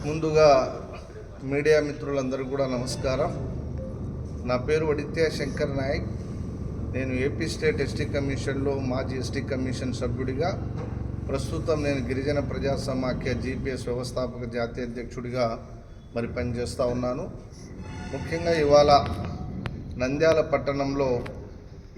ముందుగా మీడియా మిత్రులందరికీ కూడా నమస్కారం. నా పేరు వడిత్య శంకర్ నాయక్. నేను ఏపీ స్టేట్ ఎస్టీ కమిషన్లో మాజీ ఎస్టీ కమిషన్ సభ్యుడిగా, ప్రస్తుతం నేను గిరిజన ప్రజా సమాఖ్య జీపీఎస్ వ్యవస్థాపక జాతీయ అధ్యక్షుడిగా పనిచేస్తూ ఉన్నాను. ముఖ్యంగా ఇవాళ నంద్యాల పట్టణంలో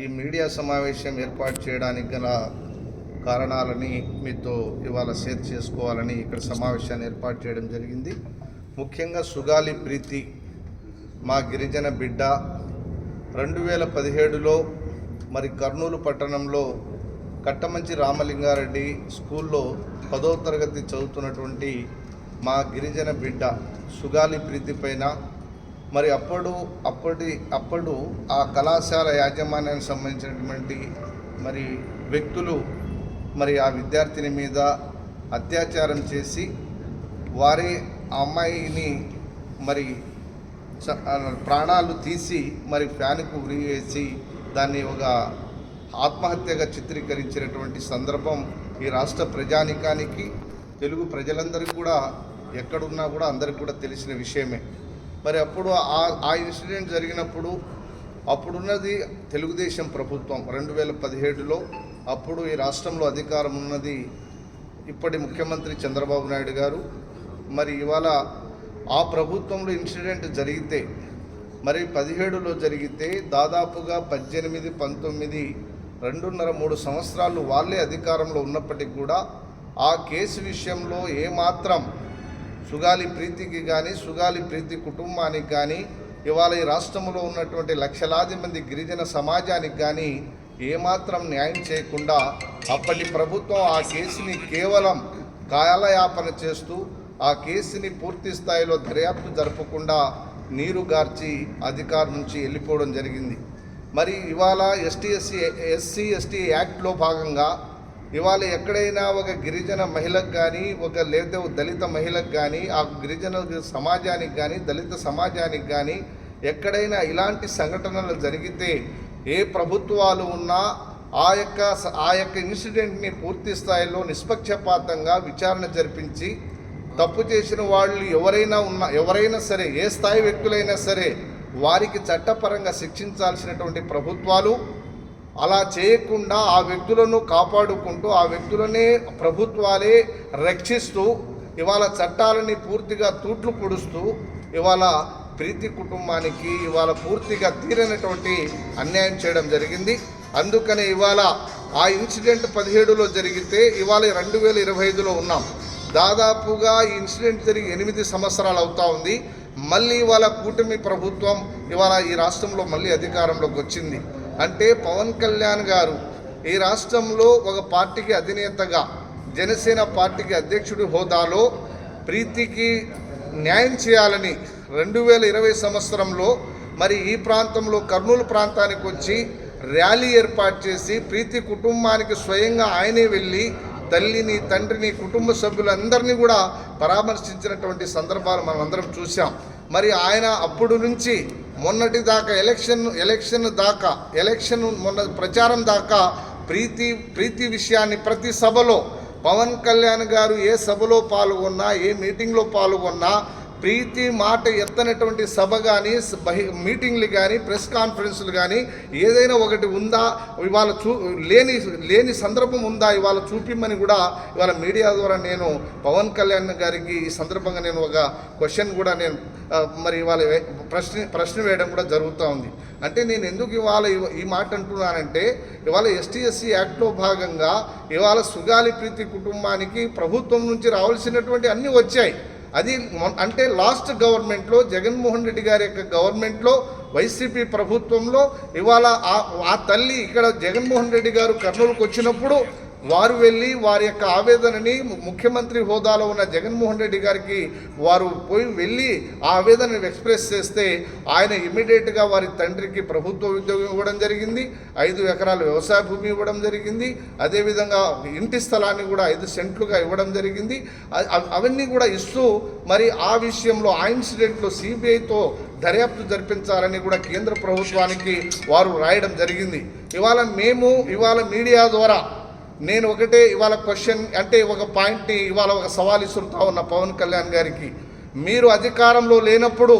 ఈ మీడియా సమావేశం ఏర్పాటు చేయడానికి గల కారణాలని మీతో ఇవాళ షేర్ చేసుకోవాలని ఇక్కడ సమావేశాన్ని ఏర్పాటు చేయడం జరిగింది. ముఖ్యంగా సుగాలి ప్రీతి మా గిరిజన బిడ్డ 2017లో కర్నూలు పట్టణంలో కట్టమంచి రామలింగారెడ్డి స్కూల్లో 10వ తరగతి చదువుతున్నటువంటి మా గిరిజన బిడ్డ సుగాలి ప్రీతి పైన అప్పుడు ఆ కళాశాల యాజమాన్యానికి సంబంధించినటువంటి వ్యక్తులు ఆ విద్యార్థిని మీద అత్యాచారం చేసి వారి అమ్మాయిని ప్రాణాలు తీసి ఫ్యాన్కు ఉరి వేసి దాన్ని ఒక ఆత్మహత్యగా చిత్రీకరించినటువంటి సందర్భం ఈ రాష్ట్ర ప్రజానికానికి, తెలుగు ప్రజలందరికీ కూడా ఎక్కడున్నా కూడా అందరికీ కూడా తెలిసిన విషయమే. అప్పుడు ఆ ఇన్సిడెంట్ జరిగినప్పుడు అప్పుడున్నది తెలుగుదేశం ప్రభుత్వం 2017లో. అప్పుడు ఈ రాష్ట్రంలో అధికారం ఉన్నది ఇప్పటి ముఖ్యమంత్రి చంద్రబాబు నాయుడు గారు. ఇవాళ ఆ ప్రభుత్వంలో ఇన్సిడెంట్ జరిగితే 17లో జరిగితే దాదాపుగా 18, 19, 2.5-3 సంవత్సరాలు వాళ్ళే అధికారంలో ఉన్నప్పటికీ కూడా ఆ కేసు విషయంలో ఏమాత్రం సుగాలి ప్రీతికి కానీ సుగాలి ప్రీతి కుటుంబానికి కానీ ఇవాళ ఈ రాష్ట్రంలో ఉన్నటువంటి లక్షలాది మంది గిరిజన సమాజానికి కానీ ఏమాత్రం న్యాయం చేయకుండా అప్పటి ప్రభుత్వం ఆ కేసుని కేవలం కాలయాపన చేస్తూ ఆ కేసుని పూర్తి స్థాయిలో దర్యాప్తు జరపకుండా నీరుగార్చి అధికారం నుంచి వెళ్ళిపోవడం జరిగింది. ఇవాళ ఎస్సీ ఎస్టీ యాక్ట్లో భాగంగా ఇవాళ ఎక్కడైనా ఒక గిరిజన మహిళకు కానీ లేదా దళిత మహిళకు కానీ ఆ గిరిజన సమాజానికి కానీ దళిత సమాజానికి కానీ ఎక్కడైనా ఇలాంటి సంఘటనలు జరిగితే ఏ ప్రభుత్వాలు ఉన్నా ఆ యొక్క ఇన్సిడెంట్ని పూర్తి స్థాయిలో నిష్పక్షపాతంగా విచారణ జరిపించి తప్పు చేసిన వాళ్ళు ఎవరైనా సరే, ఏ స్థాయి వ్యక్తులైనా సరే వారికి చట్టపరంగా శిక్షించాల్సినటువంటి ప్రభుత్వాలు అలా చేయకుండా ఆ వ్యక్తులను కాపాడుకుంటూ ఆ వ్యక్తులనే ప్రభుత్వాలే రక్షిస్తూ ఇవాళ చట్టాలని పూర్తిగా తూట్లు పొడుస్తూ ఇవాళ ప్రీతి కుటుంబానికి ఇవాళ పూర్తిగా తీరనటువంటి అన్యాయం చేయడం జరిగింది. అందుకని ఇవాళ ఆ ఇన్సిడెంట్ 17లో జరిగితే ఇవాళ 2025లో ఉన్నాం. దాదాపుగా ఈ ఇన్సిడెంట్ జరిగి 8 సంవత్సరాలు అవుతా ఉంది. మళ్ళీ ఇవాళ కూటమి ప్రభుత్వం ఇవాళ ఈ రాష్ట్రంలో మళ్ళీ అధికారంలోకి వచ్చింది. అంటే పవన్ కళ్యాణ్ గారు ఈ రాష్ట్రంలో ఒక పార్టీకి అధినేతగా, జనసేన పార్టీకి అధ్యక్షుడి హోదాలో ప్రీతికి న్యాయం చేయాలని 2020 సంవత్సరంలో ఈ ప్రాంతంలో కర్నూలు ప్రాంతానికి వచ్చి ర్యాలీ ఏర్పాటు చేసి ప్రీతి కుటుంబానికి స్వయంగా ఆయనే వెళ్ళి తల్లిని, తండ్రిని, కుటుంబ సభ్యులందరినీ కూడా పరామర్శించినటువంటి సందర్భాలు మనం అందరం చూసాం. ఆయన అప్పుడు నుంచి మొన్నటి దాకా ఎలక్షన్ మొన్న ప్రచారం దాకా ప్రీతి విషయాన్ని ప్రతి సభలో పవన్ కళ్యాణ్ గారు ఏ సభలో పాల్గొన్నా, ఏ మీటింగ్లో పాల్గొన్నా ప్రీతి మాట ఎత్తనటువంటి సభ కానీ, మీటింగ్లు కానీ, ప్రెస్ కాన్ఫరెన్సులు కానీ ఏదైనా ఒకటి ఉందా, ఇవాళ లేని సందర్భం ఉందా ఇవాళ చూపిమ్మని కూడా ఇవాళ మీడియా ద్వారా నేను పవన్ కళ్యాణ్ గారికి ఈ సందర్భంగా నేను ఒక క్వశ్చన్ కూడా నేను ఇవాళ ప్రశ్న వేయడం కూడా జరుగుతూ ఉంది. అంటే నేను ఎందుకు ఇవాళ ఈ మాట అంటున్నానంటే ఇవాళ ఎస్టీ యాక్ట్లో భాగంగా ఇవాళ సుగాలి ప్రీతి కుటుంబానికి ప్రభుత్వం నుంచి రావాల్సినటువంటి అన్నీ వచ్చాయి. అది అంటే లాస్ట్ గవర్నమెంట్లో జగన్మోహన్ రెడ్డి గారి యొక్క గవర్నమెంట్లో వైసీపీ ప్రభుత్వంలో ఇవాళ ఆ తల్లి ఇక్కడ జగన్మోహన్ రెడ్డి గారు కర్నూలుకు వచ్చినప్పుడు వారు వెళ్ళి వారి యొక్క ఆవేదనని ముఖ్యమంత్రి హోదాలో ఉన్న జగన్మోహన్ రెడ్డి గారికి వారు వెళ్ళి ఆ ఆవేదనని ఎక్స్ప్రెస్ చేస్తే ఆయన ఇమ్మీడియట్గా వారి తండ్రికి ప్రభుత్వ ఉద్యోగం ఇవ్వడం జరిగింది, 5 ఎకరాల వ్యవసాయ భూమి ఇవ్వడం జరిగింది, అదేవిధంగా ఇంటి స్థలాన్ని కూడా 5 సెంట్లుగా ఇవ్వడం జరిగింది. అవన్నీ కూడా ఇస్తూ ఆ విషయంలో ఆ ఇన్సిడెంట్లో సిబిఐతో దర్యాప్తు జరిపించాలని కూడా కేంద్ర ప్రభుత్వానికి వారు రాయడం జరిగింది. ఇవాళ మీడియా ద్వారా నేను ఒకటే ఇవాళ క్వశ్చన్ అంటే ఒక పాయింట్ని ఇవాళ ఒక సవాల్ ఇస్తుతా ఉన్న పవన్ కళ్యాణ్ గారికి మీరు అధికారంలో లేనప్పుడు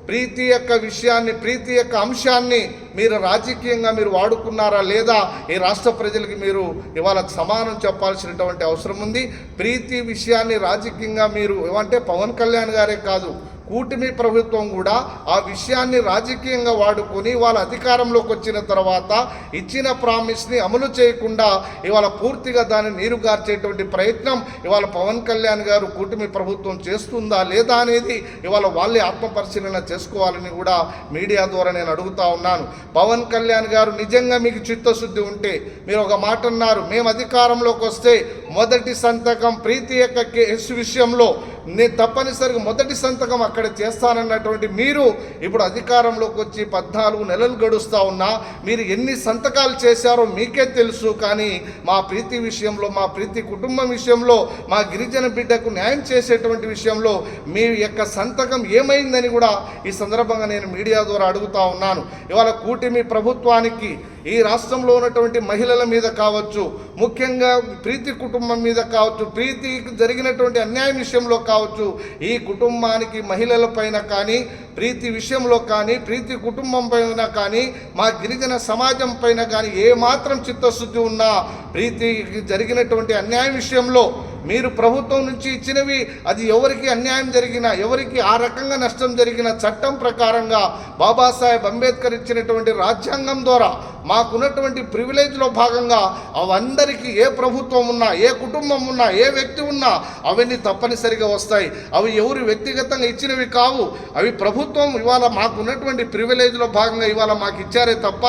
ప్రీతి యొక్క విషయాన్ని, ప్రీతి యొక్క అంశాన్ని మీరు రాజకీయంగా మీరు వాడుకున్నారా లేదా ఈ రాష్ట్ర ప్రజలకి మీరు ఇవాళ సమానం చెప్పాల్సినటువంటి అవసరం ఉంది. ప్రీతి విషయాన్ని రాజకీయంగా మీరు ఏమంటే పవన్ కళ్యాణ్ గారే కాదు, కూటమి ప్రభుత్వం కూడా ఆ విషయాన్ని రాజకీయంగా వాడుకొని వాళ్ళ అధికారంలోకి వచ్చిన తర్వాత ఇచ్చిన ప్రామిస్ని అమలు చేయకుండా ఇవాళ పూర్తిగా దాన్ని నీరుగార్చేటువంటి ప్రయత్నం ఇవాళ పవన్ కళ్యాణ్ గారు కూటమి ప్రభుత్వం చేస్తుందా లేదా అనేది ఇవాళ వాళ్ళే ఆత్మపరిశీలన చేసుకోవాలని కూడా మీడియా ద్వారా నేను అడుగుతా ఉన్నాను. పవన్ కళ్యాణ్ గారు నిజంగా మీకు చిత్తశుద్ధి ఉంటే మీరు ఒక మాట అన్నారు, మేము అధికారంలోకి వస్తే మొదటి సంతకం ప్రీతి యొక్క కేసు విషయంలో నేను తప్పనిసరిగా మొదటి సంతకం అక్కడ చేస్తానన్నటువంటి మీరు ఇప్పుడు అధికారంలోకి వచ్చి 14 నెలలు గడుస్తూ ఉన్నా మీరు ఎన్ని సంతకాలు చేశారో మీకే తెలుసు. కానీ మా ప్రీతి విషయంలో, మా ప్రీతి కుటుంబం విషయంలో, మా గిరిజన బిడ్డకు న్యాయం చేసేటువంటి విషయంలో మీ యొక్క సంతకం ఏమైందని కూడా ఈ సందర్భంగా నేను మీడియా ద్వారా అడుగుతా ఉన్నాను. ఇవాళ కూటమి ప్రభుత్వానికి ఈ రాష్ట్రంలో ఉన్నటువంటి మహిళల మీద కావచ్చు, ముఖ్యంగా ప్రీతి కుటుంబం మీద కావచ్చు, ప్రీతికి జరిగినటువంటి అన్యాయం విషయంలో కావచ్చు, ఈ కుటుంబానికి మహిళల పైన కానీ, ప్రీతి విషయంలో కానీ, ప్రీతి కుటుంబం పైన కానీ, మా గిరిజన సమాజం పైన కానీ ఏమాత్రం చిత్తశుద్ధి ఉన్నా ప్రీతికి జరిగినటువంటి అన్యాయం విషయంలో మీరు ప్రభుత్వం నుంచి ఇచ్చినవి అది ఎవరికి అన్యాయం జరిగినా, ఎవరికి ఆ రకంగా నష్టం జరిగిన చట్టం ప్రకారంగా బాబాసాహెబ్ అంబేద్కర్ ఇచ్చినటువంటి రాజ్యాంగం ద్వారా మాకున్నటువంటి ప్రివిలేజ్లో భాగంగా అవందరికీ ఏ ప్రభుత్వం ఉన్నా, ఏ కుటుంబం ఉన్నా, ఏ వ్యక్తి ఉన్నా అవన్నీ తప్పనిసరిగా వస్తాయి. అవి ఎవరు వ్యక్తిగతంగా ఇచ్చినవి కావు, అవి ప్రభుత్వం ఇవాళ మాకున్నటువంటి ప్రివిలేజ్లో భాగంగా ఇవాళ మాకు ఇచ్చారే తప్ప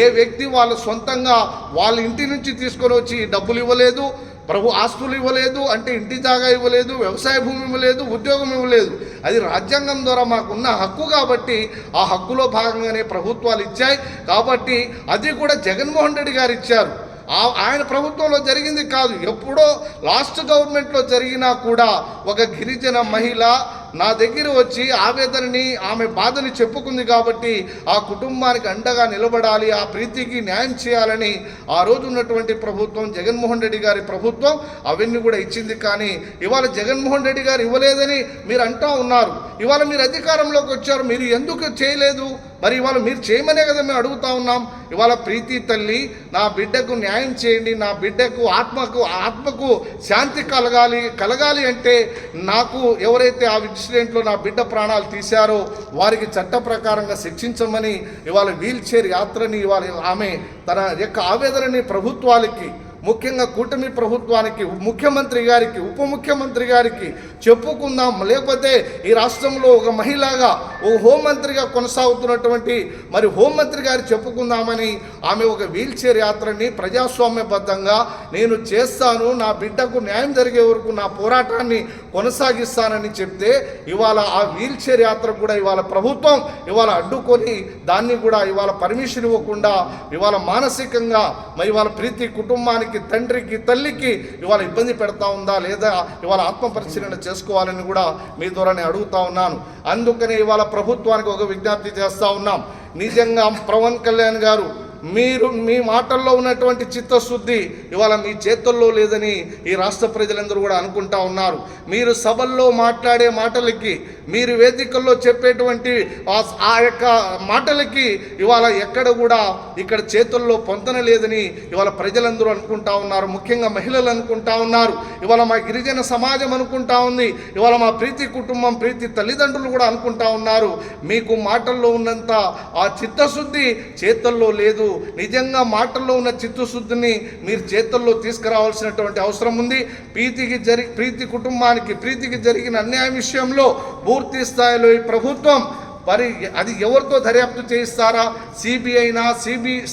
ఏ వ్యక్తి వాళ్ళు సొంతంగా వాళ్ళ ఇంటి నుంచి తీసుకొని వచ్చి డబ్బులు ఇవ్వలేదు, ఆస్తులు ఇవ్వలేదు, అంటే ఇంటి జాగా ఇవ్వలేదు, వ్యవసాయ భూమి ఇవ్వలేదు, ఉద్యోగం ఇవ్వలేదు. అది రాజ్యాంగం ద్వారా మాకున్న హక్కు కాబట్టి ఆ హక్కులో భాగంగానే ప్రభుత్వాలు ఇచ్చాయి. కాబట్టి అది కూడా జగన్మోహన్ రెడ్డి గారు ఇచ్చారు. ఆయన ప్రభుత్వంలో జరిగింది కాదు, ఎప్పుడో లాస్ట్ గవర్నమెంట్లో జరిగినా కూడా ఒక గిరిజన మహిళ నా దగ్గర వచ్చి ఆవేదనని, ఆమె బాధని చెప్పుకుంది కాబట్టి ఆ కుటుంబానికి అండగా నిలబడాలి, ఆ ప్రీతికి న్యాయం చేయాలని ఆ రోజు ఉన్నటువంటి ప్రభుత్వం, జగన్మోహన్ రెడ్డి గారి ప్రభుత్వం అవన్నీ కూడా ఇచ్చింది. కానీ ఇవాళ జగన్మోహన్ రెడ్డి గారు ఇవ్వలేదని మీరు అంటూ ఉన్నారు. ఇవాళ మీరు అధికారంలోకి వచ్చారు, మీరు ఎందుకు చేయలేదు? మరి ఇవాళ మీరు చేయమనే కదా మేము అడుగుతా ఉన్నాం. ఇవాళ ప్రీతి తల్లి, నా బిడ్డకు న్యాయం చేయండి, నా బిడ్డకు ఆత్మకు శాంతి కలగాలి అంటే నాకు ఎవరైతే ఆ ఇన్సిడెంట్లో నా బిడ్డ ప్రాణాలు తీశారో వారికి చట్ట ప్రకారంగా శిక్షించమని ఇవాళ వీల్ చైర్ యాత్రని ఇవాళ ఆమె తన యొక్క ఆవేదనని ప్రభుత్వాలకి, ముఖ్యంగా కూటమి ప్రభుత్వానికి, ముఖ్యమంత్రి గారికి, ఉప ముఖ్యమంత్రి గారికి చెప్పుకుందాం. లేకపోతే ఈ రాష్ట్రంలో ఒక మహిళగా, ఒక హోంమంత్రిగా కొనసాగుతున్నటువంటి మరి హోంమంత్రి గారు చెప్పుకుందామని ఆమె ఒక వీల్ చైర్ యాత్రని ప్రజాస్వామ్యబద్ధంగా నేను చేస్తాను, నా బిడ్డకు న్యాయం జరిగే వరకు నా పోరాటాన్ని కొనసాగిస్తానని చెప్తే ఇవాళ ఆ వీల్ చైర్ యాత్ర కూడా ఇవాళ ప్రభుత్వం ఇవాళ అడ్డుకొని దాన్ని కూడా ఇవాళ పర్మిషన్ ఇవ్వకుండా ఇవాళ మానసికంగా మరి ఇవాళ ప్రీతి కుటుంబానికి, తండ్రికి, తల్లికి ఇవాళ ఇబ్బంది పెడతా ఉందా లేదా ఇవాళ ఆత్మపరిశీలన చేసుకోవాలని కూడా మీ ద్వారా నేను అడుగుతా ఉన్నాను. అందుకనే ఇవాళ ప్రభుత్వానికి ఒక విజ్ఞప్తి చేస్తూ ఉన్నాం. నిజంగా పవన్ కళ్యాణ్ గారు మీరు మీ మాటల్లో ఉన్నటువంటి చిత్తశుద్ధి ఇవాళ మీ చేతుల్లో లేదని ఈ రాష్ట్ర ప్రజలందరూ కూడా అనుకుంటా ఉన్నారు. మీరు సభల్లో మాట్లాడే మాటలకి, మీరు వేదికల్లో చెప్పేటువంటి ఆ యొక్క మాటలకి ఇవాళ ఎక్కడ కూడా ఇక్కడ చేతుల్లో పొంతన లేదని ఇవాళ ప్రజలందరూ అనుకుంటా ఉన్నారు. ముఖ్యంగా మహిళలు అనుకుంటా ఉన్నారు, ఇవాళ మా గిరిజన సమాజం అనుకుంటా ఉంది, ఇవాళ మా ప్రీతి కుటుంబం, ప్రీతి తల్లిదండ్రులు కూడా అనుకుంటా ఉన్నారు. మీకు మాటల్లో ఉన్నంత ఆ చిత్తశుద్ధి చేతుల్లో లేదు. నిజంగా మాటల్లో ఉన్న చిత్తశుద్ధిని మీరు చేతుల్లో తీసుకురావాల్సినటువంటి అవసరం ఉంది. ప్రీతి కుటుంబానికి, ప్రీతికి జరిగిన అన్యాయం విషయంలో పూర్తి స్థాయిలో ఈ ప్రభుత్వం మరి అది ఎవరితో దర్యాప్తు చేయిస్తారా? సిబిఐనా,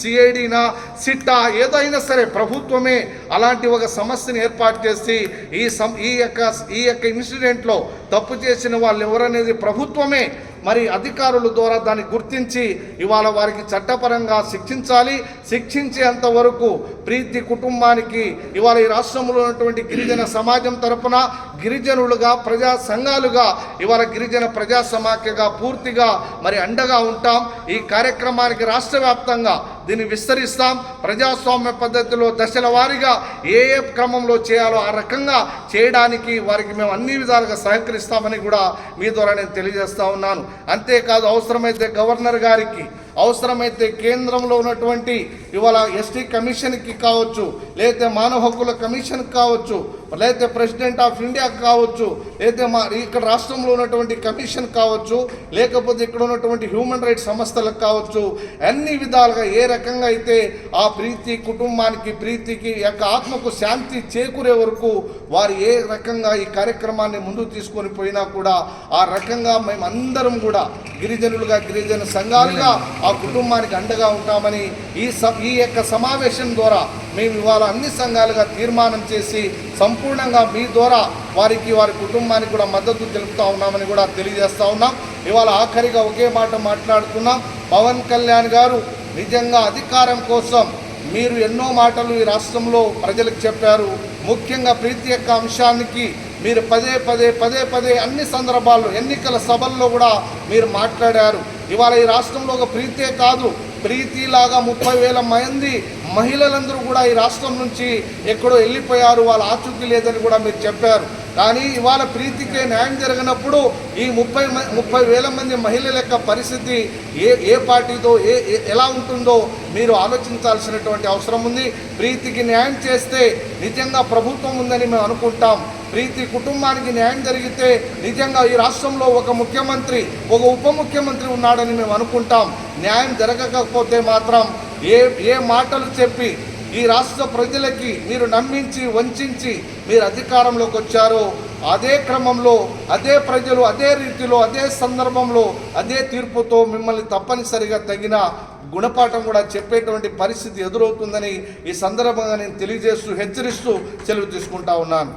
సిఐడినా, సిట్టా, ఏదైనా సరే ప్రభుత్వమే అలాంటి ఒక సమస్యను ఏర్పాటు చేసి ఈ యొక్క ఇన్సిడెంట్లో తప్పు చేసిన వాళ్ళు ఎవరనేది ప్రభుత్వమే మరి అధికారుల ద్వారా దాన్ని గుర్తించి ఇవాళ వారికి చట్టపరంగా శిక్షించాలి. శిక్షించేంత వరకు ప్రీతి కుటుంబానికి ఇవాళ ఈ రాష్ట్రంలో ఉన్నటువంటి గిరిజన సమాజం తరపున, గిరిజనులుగా ప్రజా సంఘాలుగా ఇవాళ గిరిజన ప్రజా సమాఖ్యగా పూర్తిగా మరి అండగా ఉంటాం. ఈ కార్యక్రమానికి రాష్ట్ర వ్యాప్తంగా దీన్ని విస్తరిస్తాం. ప్రజాస్వామ్య పద్ధతిలో దశల వారీగా ఏ క్రమంలో చేయాలో ఆ రకంగా చేయడానికి వారికి మేము అన్ని విధాలుగా సహకరిస్తామని కూడా మీ ద్వారా నేను తెలియజేస్తా ఉన్నాను. అంతేకాదు అవసరమైతే గవర్నర్ గారికి, అవసరమైతే కేంద్రంలో ఉన్నటువంటి ఇవాళ ఎస్టీ కమిషన్కి కావచ్చు, లేకపోతే మానవ హక్కుల కమిషన్కి కావచ్చు, లేకపోతే ప్రెసిడెంట్ ఆఫ్ ఇండియాకి కావచ్చు, లేకపోతే ఇక్కడ రాష్ట్రంలో ఉన్నటువంటి కమిషన్ కావచ్చు, లేకపోతే ఇక్కడ ఉన్నటువంటి హ్యూమన్ రైట్స్ సంస్థలకు కావచ్చు, అన్ని విధాలుగా ఏ రకంగా అయితే ఆ ప్రీతి కుటుంబానికి, ప్రీతికి యొక్క ఆత్మకు శాంతి చేకూరే వరకు వారు ఏ రకంగా ఈ కార్యక్రమాన్ని ముందుకు తీసుకొని పోయినా కూడా ఆ రకంగా మేమందరం కూడా గిరిజనులుగా, గిరిజన సంఘాలుగా ఆ కుటుంబానికి అండగా ఉంటామని ఈ యొక్క సమావేశం ద్వారా మేము ఇవాళ అన్ని సంఘాలుగా తీర్మానం చేసి సంపూర్ణంగా మీ ద్వారా వారికి, వారి కుటుంబానికి కూడా మద్దతు తెలుపుతా ఉన్నామని కూడా తెలియజేస్తా ఉన్నాం. ఇవాళ ఆఖరిగా ఒకే మాట మాట్లాడుతున్నాం. పవన్ కళ్యాణ్ గారు నిజంగా అధికారం కోసం మీరు ఎన్నో మాటలు ఈ రాష్ట్రంలో ప్రజలకు చెప్పారు. ముఖ్యంగా ప్రీతి యొక్క అంశానికి మీరు పదే పదే అన్ని సందర్భాల్లో ఎన్నికల సభల్లో కూడా మీరు మాట్లాడారు. ఇవాళ ఈ రాష్ట్రంలో ఒక ప్రీతే కాదు, ప్రీతిలాగా 30,000 మంది మహిళలందరూ కూడా ఈ రాష్ట్రం నుంచి ఎక్కడో వెళ్ళిపోయారు, వాళ్ళ ఆచూకీ లేదని కూడా మీరు చెప్పారు. కానీ ఇవాళ ప్రీతికే న్యాయం జరిగినప్పుడు ఈ 30,000 మంది మహిళల యొక్క పరిస్థితి ఏ పార్టీతో ఎలా ఉంటుందో మీరు ఆలోచించాల్సినటువంటి అవసరం ఉంది. ప్రీతికి న్యాయం చేస్తే నిజంగా ప్రభుత్వం ఉందని మేము అనుకుంటాం. ప్రీతి కుటుంబానికి న్యాయం జరిగితే నిజంగా ఈ రాష్ట్రంలో ఒక ముఖ్యమంత్రి, ఒక ఉప ముఖ్యమంత్రి ఉన్నాడని మేము అనుకుంటాం. న్యాయం జరగకపోతే మాత్రం ఏ మాటలు చెప్పి ఈ రాష్ట్ర ప్రజలకి మీరు నమ్మించి వంచి మీరు అధికారంలోకి వచ్చారో అదే క్రమంలో అదే ప్రజలు అదే రీతిలో అదే సందర్భంలో అదే తీర్పుతో మిమ్మల్ని తప్పనిసరిగా తగిన గుణపాఠం కూడా చెప్పేటువంటి పరిస్థితి ఎదురవుతుందని ఈ సందర్భంగా నేను తెలియజేస్తూ హెచ్చరిస్తూ సెలవు తీసుకుంటా ఉన్నాను.